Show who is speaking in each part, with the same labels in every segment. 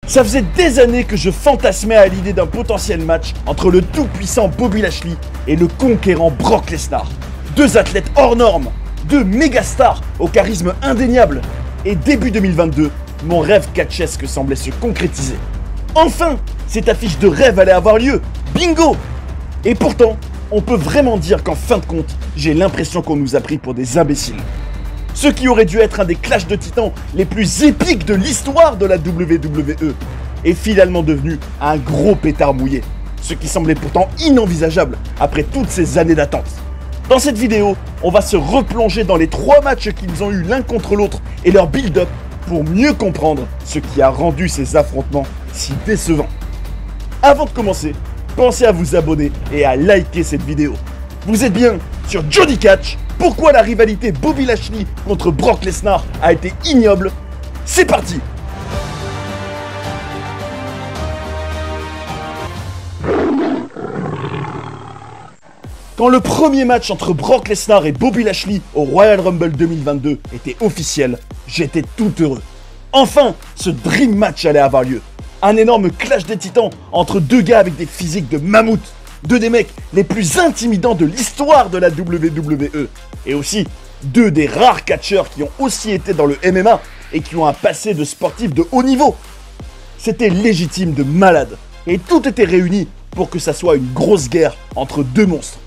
Speaker 1: Ça faisait des années que je fantasmais à l'idée d'un potentiel match entre le tout-puissant Bobby Lashley et le conquérant Brock Lesnar. Deux athlètes hors normes, deux méga stars au charisme indéniable. Et début 2022, mon rêve catchesque semblait se concrétiser. Enfin, cette affiche de rêve allait avoir lieu. Bingo! Et pourtant, on peut vraiment dire qu'en fin de compte, j'ai l'impression qu'on nous a pris pour des imbéciles. Ce qui aurait dû être un des clashs de titans les plus épiques de l'histoire de la WWE est finalement devenu un gros pétard mouillé. Ce qui semblait pourtant inenvisageable après toutes ces années d'attente. Dans cette vidéo, on va se replonger dans les 3 matchs qu'ils ont eu l'un contre l'autre et leur build-up pour mieux comprendre ce qui a rendu ces affrontements si décevants. Avant de commencer, pensez à vous abonner et à liker cette vidéo. Vous êtes bien sur Johnny Catch. Pourquoi la rivalité Bobby Lashley contre Brock Lesnar a été ignoble? C'est parti! Quand le premier match entre Brock Lesnar et Bobby Lashley au Royal Rumble 2022 était officiel, j'étais tout heureux. Enfin, ce Dream Match allait avoir lieu. Un énorme clash des titans entre deux gars avec des physiques de mammouth. Deux des mecs les plus intimidants de l'histoire de la WWE. Et aussi, deux des rares catcheurs qui ont aussi été dans le MMA et qui ont un passé de sportif de haut niveau. C'était légitime de malade. Et tout était réuni pour que ça soit une grosse guerre entre deux monstres.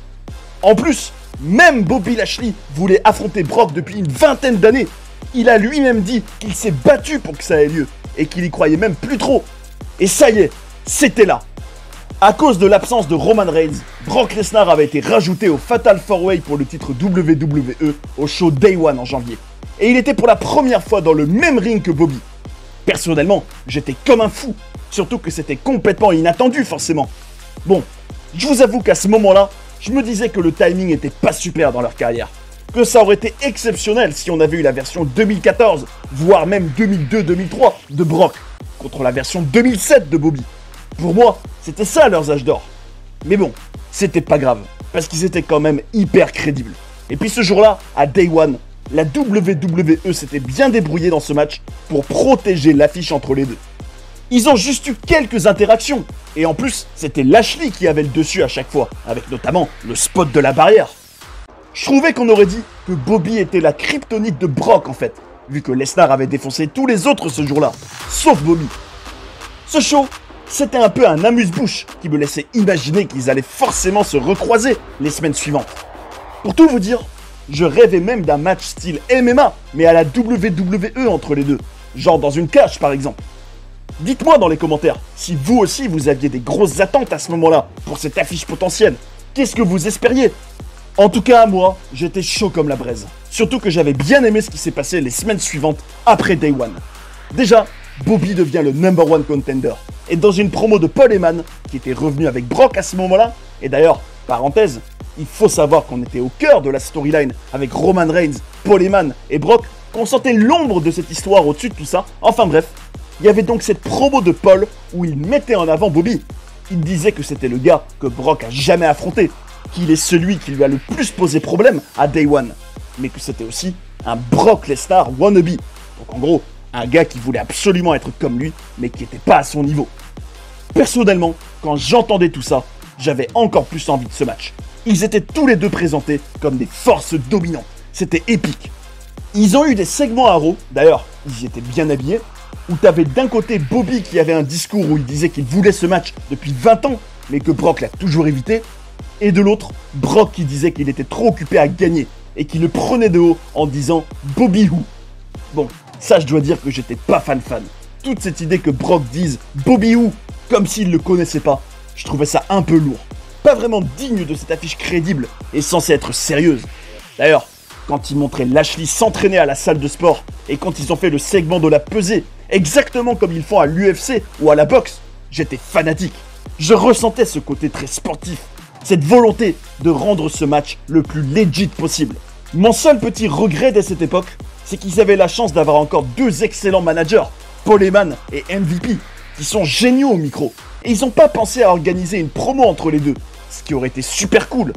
Speaker 1: En plus, même Bobby Lashley voulait affronter Brock depuis une vingtaine d'années. Il a lui-même dit qu'il s'est battu pour que ça ait lieu et qu'il y croyait même plus trop. Et ça y est, c'était là. À cause de l'absence de Roman Reigns, Brock Lesnar avait été rajouté au Fatal 4-Way pour le titre WWE au show Day One en janvier. Et il était pour la première fois dans le même ring que Bobby. Personnellement, j'étais comme un fou, surtout que c'était complètement inattendu forcément. Bon, je vous avoue qu'à ce moment-là, je me disais que le timing était pas super dans leur carrière. Que ça aurait été exceptionnel si on avait eu la version 2014, voire même 2002-2003 de Brock, contre la version 2007 de Bobby. Pour moi, c'était ça leurs âges d'or. Mais bon, c'était pas grave, parce qu'ils étaient quand même hyper crédibles. Et puis ce jour-là, à Day One, la WWE s'était bien débrouillée dans ce match pour protéger l'affiche entre les deux. Ils ont juste eu quelques interactions, et en plus, c'était Lashley qui avait le dessus à chaque fois, avec notamment le spot de la barrière. Je trouvais qu'on aurait dit que Bobby était la kryptonite de Brock en fait, vu que Lesnar avait défoncé tous les autres ce jour-là, sauf Bobby. Ce show, c'était un peu un amuse-bouche qui me laissait imaginer qu'ils allaient forcément se recroiser les semaines suivantes. Pour tout vous dire, je rêvais même d'un match style MMA, mais à la WWE entre les deux, genre dans une cage par exemple. Dites-moi dans les commentaires si vous aussi vous aviez des grosses attentes à ce moment-là pour cette affiche potentielle. Qu'est-ce que vous espériez? En tout cas, moi, j'étais chaud comme la braise. Surtout que j'avais bien aimé ce qui s'est passé les semaines suivantes après Day One. Déjà, Bobby devient le #1 contender. Et dans une promo de Paul Heyman, qui était revenu avec Brock à ce moment-là, et d'ailleurs, parenthèse, il faut savoir qu'on était au cœur de la storyline avec Roman Reigns, Paul Heyman et Brock, qu'on sentait l'ombre de cette histoire au-dessus de tout ça. Enfin bref, il y avait donc cette promo de Paul où il mettait en avant Bobby. Il disait que c'était le gars que Brock a jamais affronté, qu'il est celui qui lui a le plus posé problème à Day One, mais que c'était aussi un Brock Lesnar wannabe. Donc en gros, un gars qui voulait absolument être comme lui, mais qui n'était pas à son niveau. Personnellement, quand j'entendais tout ça, j'avais encore plus envie de ce match. Ils étaient tous les deux présentés comme des forces dominantes. C'était épique. Ils ont eu des segments à Raw, d'ailleurs, ils y étaient bien habillés, où t'avais d'un côté Bobby qui avait un discours où il disait qu'il voulait ce match depuis 20 ans, mais que Brock l'a toujours évité, et de l'autre, Brock qui disait qu'il était trop occupé à gagner, et qui le prenait de haut en disant « Bobby who ». Bon, ça je dois dire que j'étais pas fan. Toute cette idée que Brock dise « Bobby who » comme s'il le connaissait pas, je trouvais ça un peu lourd. Pas vraiment digne de cette affiche crédible, et censée être sérieuse. D'ailleurs, quand ils montraient Lashley s'entraîner à la salle de sport, et quand ils ont fait le segment de la pesée, exactement comme ils font à l'UFC ou à la boxe, j'étais fanatique. Je ressentais ce côté très sportif, cette volonté de rendre ce match le plus legit possible. Mon seul petit regret dès cette époque, c'est qu'ils avaient la chance d'avoir encore deux excellents managers, Paul Heyman et MVP, qui sont géniaux au micro. Et ils n'ont pas pensé à organiser une promo entre les deux, ce qui aurait été super cool.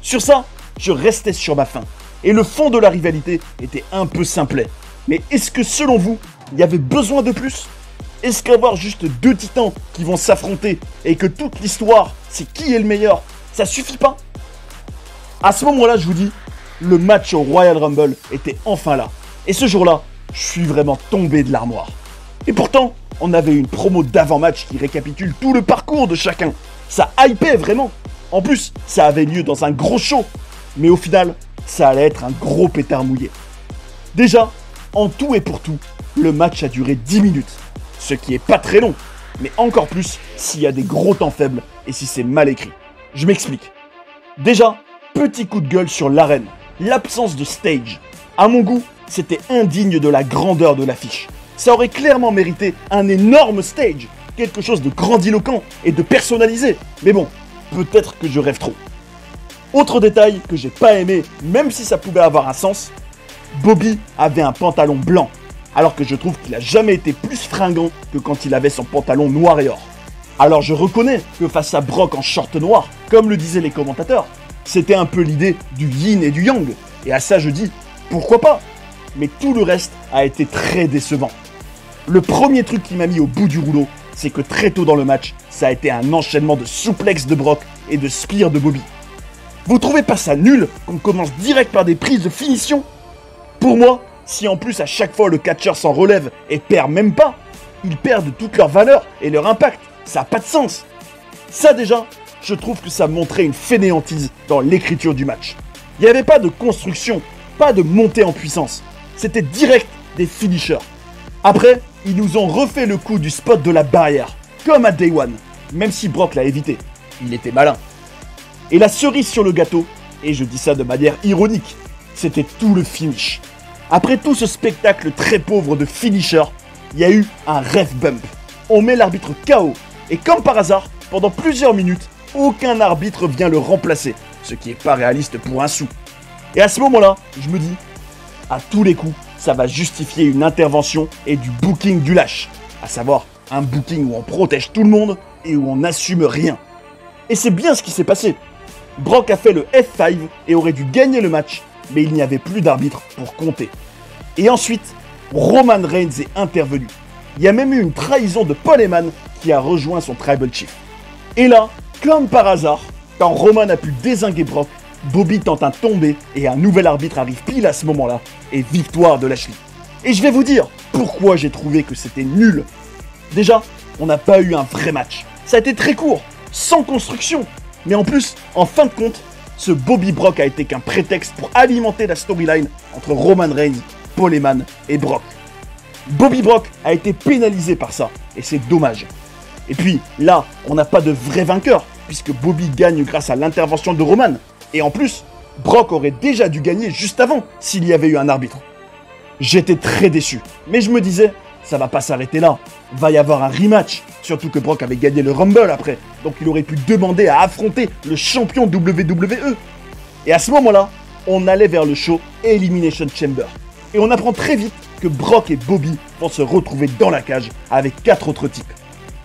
Speaker 1: Sur ça, je restais sur ma faim. Et le fond de la rivalité était un peu simplet. Mais est-ce que selon vous, il y avait besoin de plus? Est-ce qu'avoir juste deux titans qui vont s'affronter et que toute l'histoire, c'est qui est le meilleur, ça suffit pas? À ce moment-là, je vous dis, le match au Royal Rumble était enfin là. Et ce jour-là, je suis vraiment tombé de l'armoire. Et pourtant, on avait une promo d'avant-match qui récapitule tout le parcours de chacun. Ça hypait vraiment. En plus, ça avait lieu dans un gros show. Mais au final, ça allait être un gros pétard mouillé. Déjà, en tout et pour tout, le match a duré 10 minutes. Ce qui est pas très long, mais encore plus s'il y a des gros temps faibles et si c'est mal écrit. Je m'explique. Déjà, petit coup de gueule sur l'arène. L'absence de stage. À mon goût, c'était indigne de la grandeur de l'affiche. Ça aurait clairement mérité un énorme stage. Quelque chose de grandiloquent et de personnalisé. Mais bon, peut-être que je rêve trop. Autre détail que j'ai pas aimé, même si ça pouvait avoir un sens, Bobby avait un pantalon blanc. Alors que je trouve qu'il a jamais été plus fringant que quand il avait son pantalon noir et or. Alors je reconnais que face à Brock en short noir, comme le disaient les commentateurs, c'était un peu l'idée du yin et du yang. Et à ça je dis, pourquoi pas? Mais tout le reste a été très décevant. Le premier truc qui m'a mis au bout du rouleau, c'est que très tôt dans le match, ça a été un enchaînement de souplex de Brock et de spear de Bobby. Vous trouvez pas ça nul qu'on commence direct par des prises de finition? Pour moi, si en plus à chaque fois le catcheur s'en relève et perd même pas, ils perdent toute leur valeur et leur impact. Ça n'a pas de sens. Ça déjà, je trouve que ça montrait une fainéantise dans l'écriture du match. Il n'y avait pas de construction, pas de montée en puissance. C'était direct des finishers. Après, ils nous ont refait le coup du spot de la barrière, comme à Day One, même si Brock l'a évité. Il était malin. Et la cerise sur le gâteau, et je dis ça de manière ironique, c'était tout le finish. Après tout ce spectacle très pauvre de finisher, il y a eu un ref bump. On met l'arbitre KO, et comme par hasard, pendant plusieurs minutes, aucun arbitre vient le remplacer, ce qui est pas réaliste pour un sou. Et à ce moment-là, je me dis, à tous les coups, ça va justifier une intervention et du booking du lâche. À savoir, un booking où on protège tout le monde et où on n'assume rien. Et c'est bien ce qui s'est passé. Brock a fait le F5 et aurait dû gagner le match, mais il n'y avait plus d'arbitre pour compter. Et ensuite, Roman Reigns est intervenu. Il y a même eu une trahison de Paul Heyman qui a rejoint son Tribal Chief. Et là, comme par hasard, quand Roman a pu dézinguer Brock, Bobby tente un tombé et un nouvel arbitre arrive pile à ce moment-là et victoire de Lashley. Et je vais vous dire pourquoi j'ai trouvé que c'était nul. Déjà, on n'a pas eu un vrai match. Ça a été très court, sans construction. Mais en plus, en fin de compte, ce Bobby Brock a été qu'un prétexte pour alimenter la storyline entre Roman Reigns, Paul Heyman et Brock. Bobby Brock a été pénalisé par ça, et c'est dommage. Et puis là, on n'a pas de vrai vainqueur, puisque Bobby gagne grâce à l'intervention de Roman. Et en plus, Brock aurait déjà dû gagner juste avant, s'il y avait eu un arbitre. J'étais très déçu, mais je me disais, ça va pas s'arrêter là. Va y avoir un rematch, surtout que Brock avait gagné le Rumble après, donc il aurait pu demander à affronter le champion WWE. Et à ce moment-là, on allait vers le show Elimination Chamber. Et on apprend très vite que Brock et Bobby vont se retrouver dans la cage avec 4 autres types.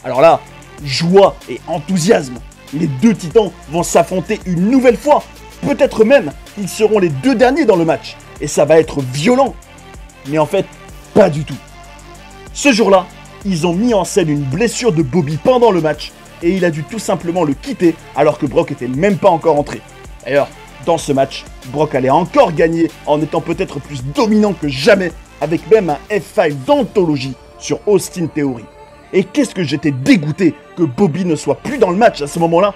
Speaker 1: Alors là, joie et enthousiasme. Les deux titans vont s'affronter une nouvelle fois. Peut-être même qu'ils seront les deux derniers dans le match. Et ça va être violent. Mais en fait, pas du tout. Ce jour-là, ils ont mis en scène une blessure de Bobby pendant le match. Et il a dû tout simplement le quitter alors que Brock était même pas encore entré. D'ailleurs, dans ce match, Brock allait encore gagner en étant peut-être plus dominant que jamais, avec même un F5 d'anthologie sur Austin Theory. Et qu'est-ce que j'étais dégoûté que Bobby ne soit plus dans le match à ce moment-là.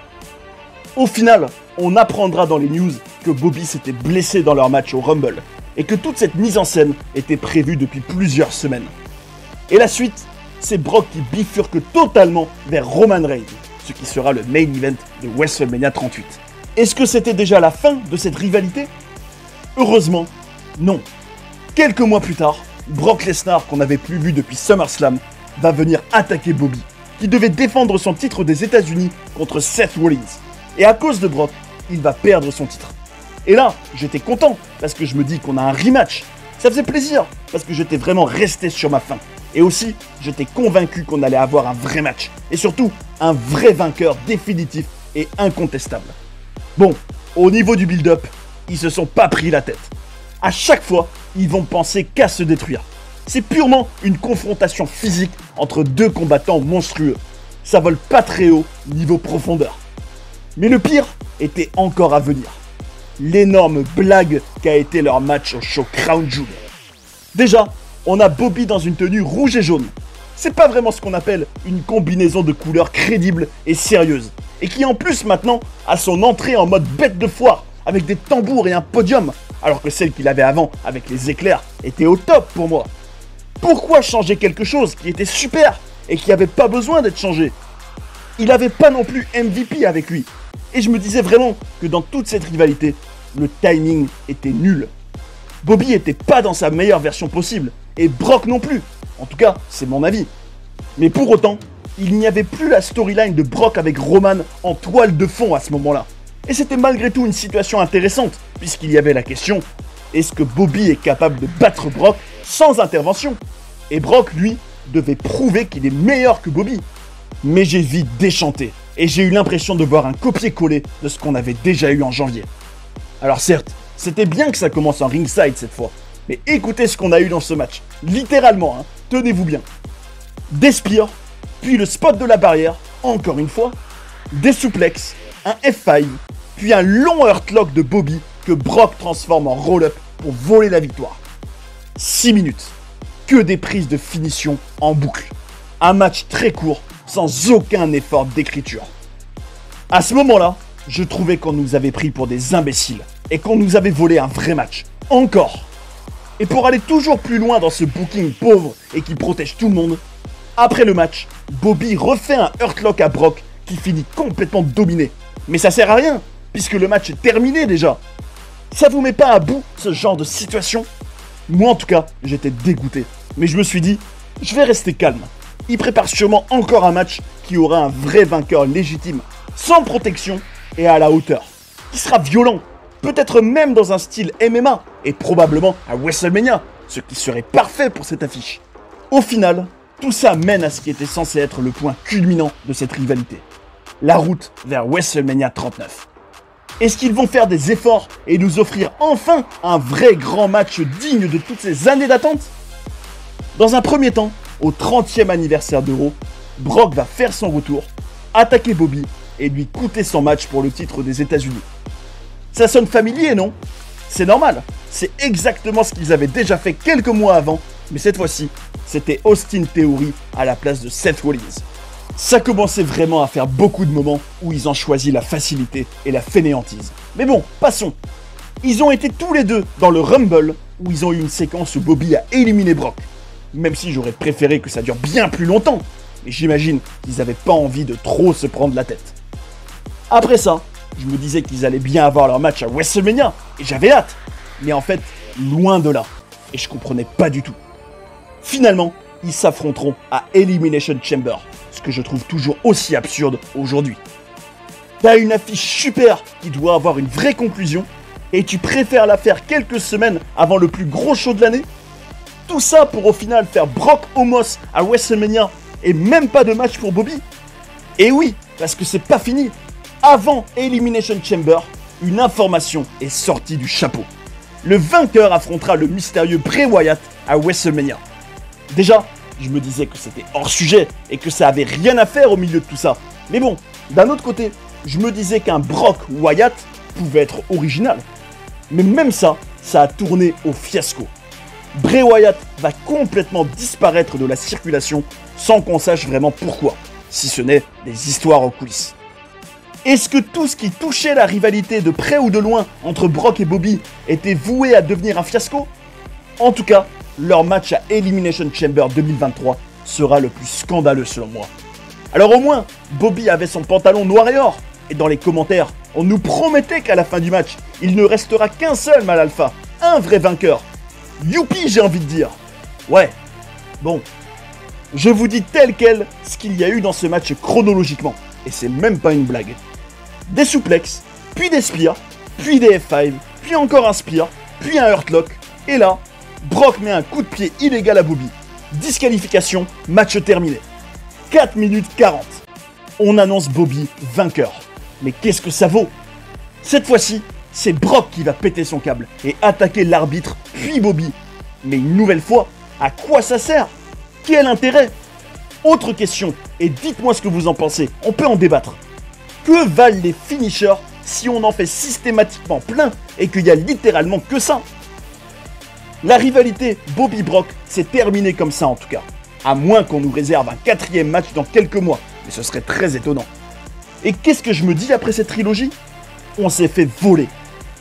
Speaker 1: Au final, on apprendra dans les news que Bobby s'était blessé dans leur match au Rumble, et que toute cette mise en scène était prévue depuis plusieurs semaines. Et la suite, c'est Brock qui bifurque totalement vers Roman Reigns, ce qui sera le main event de WrestleMania 38. Est-ce que c'était déjà la fin de cette rivalité? Heureusement, non. Quelques mois plus tard, Brock Lesnar, qu'on n'avait plus vu depuis SummerSlam, va venir attaquer Bobby, qui devait défendre son titre des États-Unis contre Seth Rollins. Et à cause de Brock, il va perdre son titre. Et là, j'étais content, parce que je me dis qu'on a un rematch. Ça faisait plaisir, parce que j'étais vraiment resté sur ma faim. Et aussi, j'étais convaincu qu'on allait avoir un vrai match. Et surtout, un vrai vainqueur définitif et incontestable. Bon, au niveau du build-up, ils se sont pas pris la tête. À chaque fois, ils vont penser qu'à se détruire. C'est purement une confrontation physique entre deux combattants monstrueux. Ça vole pas très haut niveau profondeur. Mais le pire était encore à venir. L'énorme blague qu'a été leur match au show Crown Jewel. Déjà, on a Bobby dans une tenue rouge et jaune. C'est pas vraiment ce qu'on appelle une combinaison de couleurs crédible et sérieuse. Et qui en plus maintenant a son entrée en mode bête de foire avec des tambours et un podium. Alors que celle qu'il avait avant avec les éclairs était au top pour moi. Pourquoi changer quelque chose qui était super et qui avait pas besoin d'être changé? Il avait pas non plus MVP avec lui. Et je me disais vraiment que dans toute cette rivalité, le timing était nul. Bobby était pas dans sa meilleure version possible, et Brock non plus. En tout cas, c'est mon avis. Mais pour autant, il n'y avait plus la storyline de Brock avec Roman en toile de fond à ce moment-là. Et c'était malgré tout une situation intéressante, puisqu'il y avait la question, est-ce que Bobby est capable de battre Brock sans intervention? Et Brock, lui, devait prouver qu'il est meilleur que Bobby. Mais j'ai vite déchanté, et j'ai eu l'impression de voir un copier-coller de ce qu'on avait déjà eu en janvier. Alors certes, c'était bien que ça commence en ringside cette fois, mais écoutez ce qu'on a eu dans ce match. Littéralement, hein, tenez-vous bien. Des spears, puis le spot de la barrière, encore une fois, des suplexes, un F5, puis un long hurtlock de Bobby que Brock transforme en roll-up pour voler la victoire. 6 minutes, que des prises de finition en boucle. Un match très court, sans aucun effort d'écriture. À ce moment-là, je trouvais qu'on nous avait pris pour des imbéciles et qu'on nous avait volé un vrai match. Encore. Et pour aller toujours plus loin dans ce booking pauvre et qui protège tout le monde, après le match, Bobby refait un hurtlock à Brock qui finit complètement dominé. Mais ça sert à rien, puisque le match est terminé déjà. Ça vous met pas à bout ce genre de situation? Moi en tout cas, j'étais dégoûté. Mais je me suis dit, je vais rester calme. Il prépare sûrement encore un match qui aura un vrai vainqueur légitime, sans protection et à la hauteur. Qui sera violent, peut-être même dans un style MMA, et probablement à WrestleMania, ce qui serait parfait pour cette affiche. Au final, tout ça mène à ce qui était censé être le point culminant de cette rivalité. La route vers WrestleMania 39. Est-ce qu'ils vont faire des efforts et nous offrir enfin un vrai grand match digne de toutes ces années d'attente? Dans un premier temps, au 30e anniversaire de Raw, Brock va faire son retour, attaquer Bobby et lui coûter son match pour le titre des États-Unis. Ça sonne familier, non? C'est normal, c'est exactement ce qu'ils avaient déjà fait quelques mois avant, mais cette fois-ci, c'était Austin Theory à la place de Seth Rollins. Ça commençait vraiment à faire beaucoup de moments où ils ont choisi la facilité et la fainéantise. Mais bon, passons. Ils ont été tous les deux dans le Rumble où ils ont eu une séquence où Bobby a éliminé Brock. Même si j'aurais préféré que ça dure bien plus longtemps. Mais j'imagine qu'ils n'avaient pas envie de trop se prendre la tête. Après ça, je me disais qu'ils allaient bien avoir leur match à WrestleMania. Et j'avais hâte. Mais en fait, loin de là. Et je comprenais pas du tout. Finalement, ils s'affronteront à Elimination Chamber. Ce que je trouve toujours aussi absurde aujourd'hui. T'as une affiche super qui doit avoir une vraie conclusion. Et tu préfères la faire quelques semaines avant le plus gros show de l'année? Tout ça pour au final faire Brock Omos à WrestleMania et même pas de match pour Bobby? Et oui, parce que c'est pas fini. Avant Elimination Chamber, une information est sortie du chapeau. Le vainqueur affrontera le mystérieux Bray Wyatt à WrestleMania. Déjà, je me disais que c'était hors sujet et que ça avait rien à faire au milieu de tout ça. Mais bon, d'un autre côté, je me disais qu'un Brock Wyatt pouvait être original. Mais même ça, ça a tourné au fiasco. Bray Wyatt va complètement disparaître de la circulation sans qu'on sache vraiment pourquoi, si ce n'est des histoires en coulisses. Est-ce que tout ce qui touchait la rivalité de près ou de loin entre Brock et Bobby était voué à devenir un fiasco? En tout cas, leur match à Elimination Chamber 2023 sera le plus scandaleux selon moi. Alors au moins, Bobby avait son pantalon noir et or, et dans les commentaires, on nous promettait qu'à la fin du match, il ne restera qu'un seul mâle alpha, un vrai vainqueur. Youpi, j'ai envie de dire. Ouais, bon. Je vous dis tel quel ce qu'il y a eu dans ce match chronologiquement, et c'est même pas une blague. Des suplexes, puis des spears, puis des F5, puis encore un spear, puis un hurtlock, et là, Brock met un coup de pied illégal à Bobby. Disqualification, match terminé. 4 minutes 40. On annonce Bobby vainqueur. Mais qu'est-ce que ça vaut? Cette fois-ci, c'est Brock qui va péter son câble et attaquer l'arbitre, puis Bobby. Mais une nouvelle fois, À quoi ça sert? Quel intérêt? Autre question, et dites-moi ce que vous en pensez, on peut en débattre. Que valent les finishers si on en fait systématiquement plein et qu'il y a littéralement que ça? La rivalité Bobby-Brock s'est terminée comme ça en tout cas. À moins qu'on nous réserve un 4e match dans quelques mois, mais ce serait très étonnant. Et qu'est-ce que je me dis après cette trilogie? On s'est fait voler.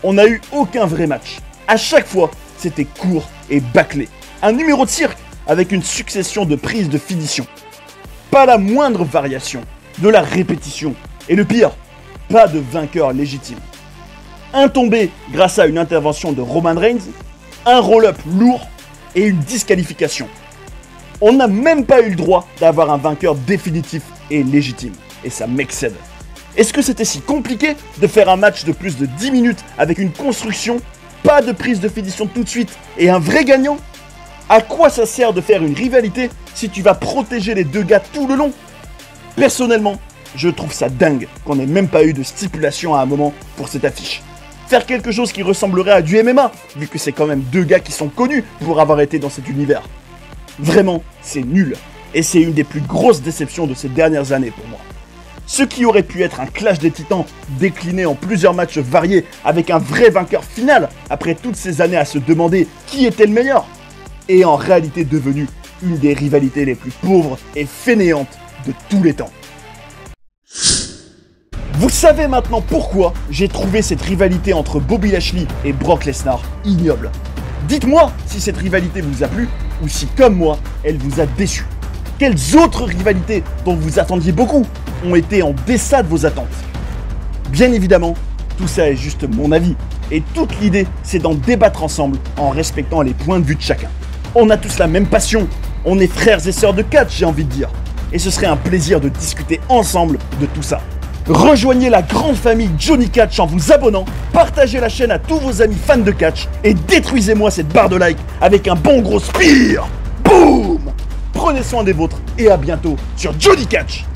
Speaker 1: On n'a eu aucun vrai match. À chaque fois, c'était court et bâclé. Un numéro de cirque avec une succession de prises de finition. Pas la moindre variation, de la répétition. Et le pire, pas de vainqueur légitime. Un tombé grâce à une intervention de Roman Reigns, un roll-up lourd et une disqualification. On n'a même pas eu le droit d'avoir un vainqueur définitif et légitime. Et ça m'excède. Est-ce que c'était si compliqué de faire un match de plus de 10 minutes avec une construction, pas de prise de finition tout de suite et un vrai gagnant? À quoi ça sert de faire une rivalité si tu vas protéger les deux gars tout le long? Personnellement, je trouve ça dingue qu'on n'ait même pas eu de stipulation à un moment pour cette affiche. Faire quelque chose qui ressemblerait à du MMA, vu que c'est quand même deux gars qui sont connus pour avoir été dans cet univers. Vraiment, c'est nul. Et c'est une des plus grosses déceptions de ces dernières années pour moi. Ce qui aurait pu être un clash des titans décliné en plusieurs matchs variés avec un vrai vainqueur final après toutes ces années à se demander qui était le meilleur, est en réalité devenu une des rivalités les plus pauvres et fainéantes de tous les temps. Vous savez maintenant pourquoi j'ai trouvé cette rivalité entre Bobby Lashley et Brock Lesnar ignoble. Dites-moi si cette rivalité vous a plu ou si, comme moi, elle vous a déçu. Quelles autres rivalités dont vous attendiez beaucoup ont été en deçà de vos attentes? Bien évidemment, tout ça est juste mon avis. Et toute l'idée, c'est d'en débattre ensemble en respectant les points de vue de chacun. On a tous la même passion. On est frères et sœurs de catch, j'ai envie de dire. Et ce serait un plaisir de discuter ensemble de tout ça. Rejoignez la grande famille Johnny Catch en vous abonnant, partagez la chaîne à tous vos amis fans de catch et détruisez-moi cette barre de like avec un bon gros spear. Boum! Prenez soin des vôtres et à bientôt sur Johnny Catch.